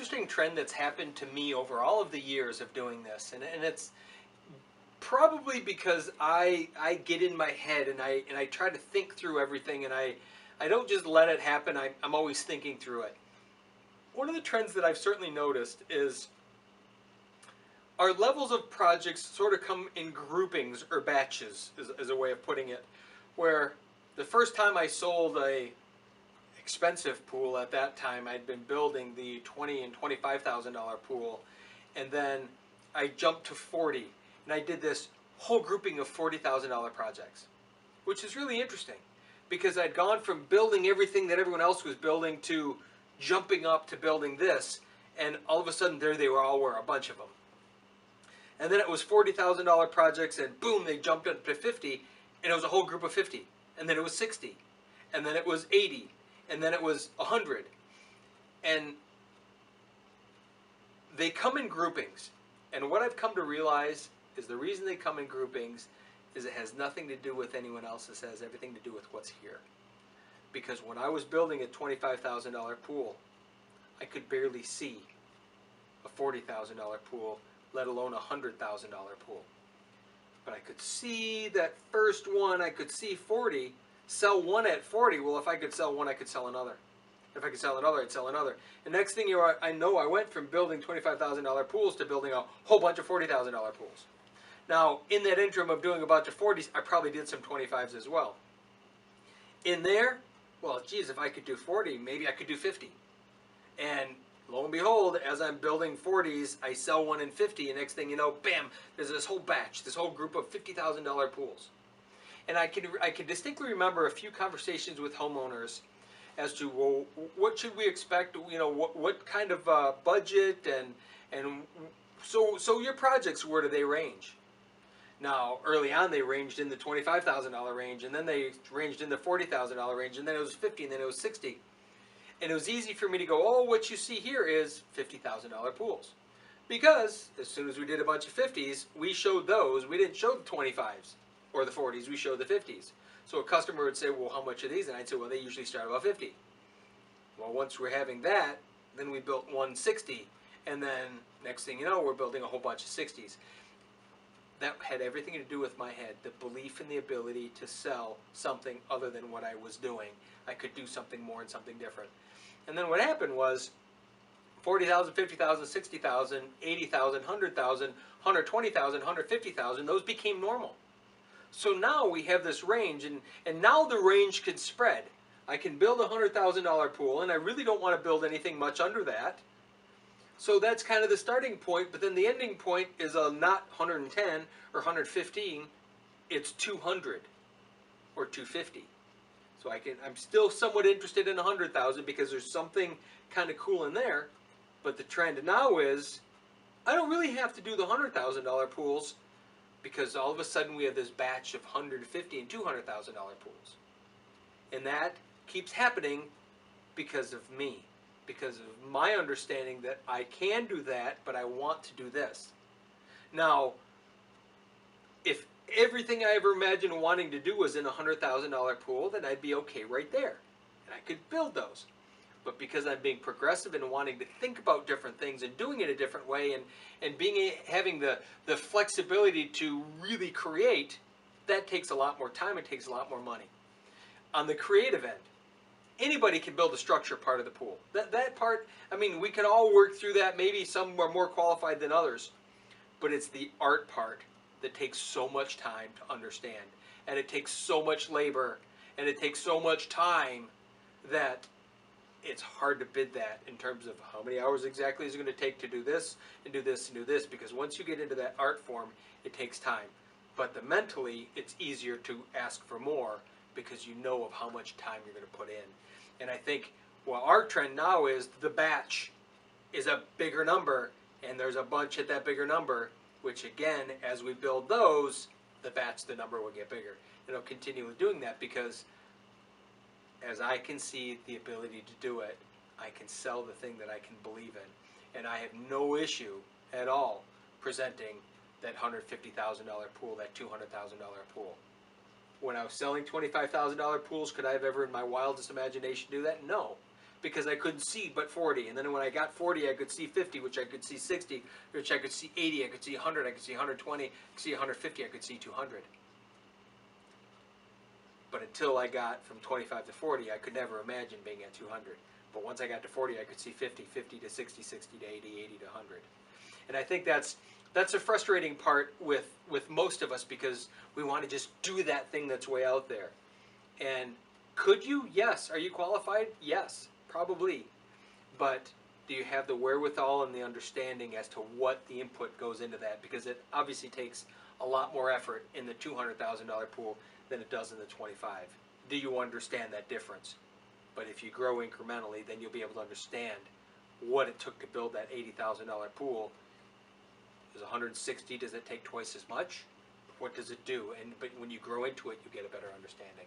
interesting trend that's happened to me over all of the years of doing this, and it's probably because I get in my head and I try to think through everything, and I don't just let it happen. I'm always thinking through it. One of the trends that I've certainly noticed is our levels of projects sort of come in groupings or batches, is a way of putting it, where the first time I sold a expensive pool, at that time I'd been building the $20,000 and $25,000 pool, and then I jumped to 40, and I did this whole grouping of $40,000 projects, which is really interesting because I'd gone from building everything that everyone else was building to jumping up to building this, and all of a sudden there they all were, a bunch of them. And then it was $40,000 projects, and boom, they jumped up to 50, and it was a whole group of 50, and then it was 60, and then it was 80, and then it was 100. And they come in groupings. And what I've come to realize is the reason they come in groupings is it has nothing to do with anyone else. It has everything to do with what's here. Because when I was building a $25,000 pool, I could barely see a $40,000 pool, let alone a $100,000 pool. But I could see that first one, I could see 40, sell one at 40. Well, if I could sell one, I could sell another. If I could sell another, I'd sell another. The next thing I know, I went from building $25,000 pools to building a whole bunch of $40,000 pools. Now, in that interim of doing a bunch of 40s, I probably did some 25s as well. In there, well, geez, if I could do 40, maybe I could do 50. And lo and behold, as I'm building 40s, I sell one in 50, and next thing you know, bam, there's this whole batch, this whole group of $50,000 pools. And I can distinctly remember a few conversations with homeowners as to, well, what should we expect? You know, what kind of budget, and so your projects, where do they range? Now, early on, they ranged in the $25,000 range, and then they ranged in the $40,000 range, and then it was 50, and then it was 60. And it was easy for me to go, oh, what you see here is $50,000 pools. Because as soon as we did a bunch of 50s, we showed those. We didn't show the 25s or the 40s. We showed the 50s. So a customer would say, well, how much are these? And I'd say, well, they usually start about 50. Well, once we're having that, then we built 160. And then next thing you know, we're building a whole bunch of 60s. That had everything to do with my head, the belief in the ability to sell something other than what I was doing. I could do something more and something different. And then what happened was 40,000, 50,000, 60,000, 80,000, 100,000, 120,000, 150,000, those became normal. So now we have this range, and now the range can spread. I can build a $100,000 pool, and I really don't want to build anything much under that. So that's kind of the starting point, but then the ending point is not 110 or 115, it's 200 or 250. So I'm still somewhat interested in 100,000 because there's something kind of cool in there, but the trend now is I don't really have to do the $100,000 pools because all of a sudden we have this batch of $150,000 and $200,000 pools. And that keeps happening because of me. Because of my understanding that I can do that, but I want to do this. Now, if everything I ever imagined wanting to do was in a $100,000 pool, then I'd be okay right there. And I could build those. But because I'm being progressive and wanting to think about different things and doing it a different way and having the flexibility to really create, that takes a lot more time, it takes a lot more money. On the creative end, anybody can build the structure part of the pool. That part, I mean, we can all work through that. Maybe some are more qualified than others. But it's the art part that takes so much time to understand. And it takes so much labor. And it takes so much time that it's hard to bid that in terms of how many hours exactly is it going to take to do this and do this and do this. Because once you get into that art form, it takes time. But mentally, it's easier to ask for more because you know of how much time you're going to put in. And I think, well, our trend now is the batch is a bigger number, and there's a bunch at that bigger number, which again, as we build those, the batch, the number will get bigger. And it'll continue doing that because as I can see the ability to do it, I can sell the thing that I can believe in. And I have no issue at all presenting that $150,000 pool, that $200,000 pool. When I was selling $25,000 pools, could I have ever in my wildest imagination do that? No. because I couldn't see but 40. And then when I got 40, I could see 50, which I could see 60, which I could see 80, I could see 100, I could see 120, I could see 150, I could see 200. But until I got from 25 to 40, I could never imagine being at 200. But once I got to 40, I could see 50, 50 to 60, 60 to 80, 80 to 100. And I think that's a frustrating part with most of us, because we want to just do that thing that's way out there. And could you? Yes. Are you qualified? Yes, probably. But do you have the wherewithal and the understanding as to what the input goes into that? Because it obviously takes a lot more effort in the $200,000 pool than it does in the 25. Do you understand that difference? But if you grow incrementally, then you'll be able to understand what it took to build that $80,000 pool. Is 160, does it take twice as much? What does it do? But when you grow into it, you get a better understanding.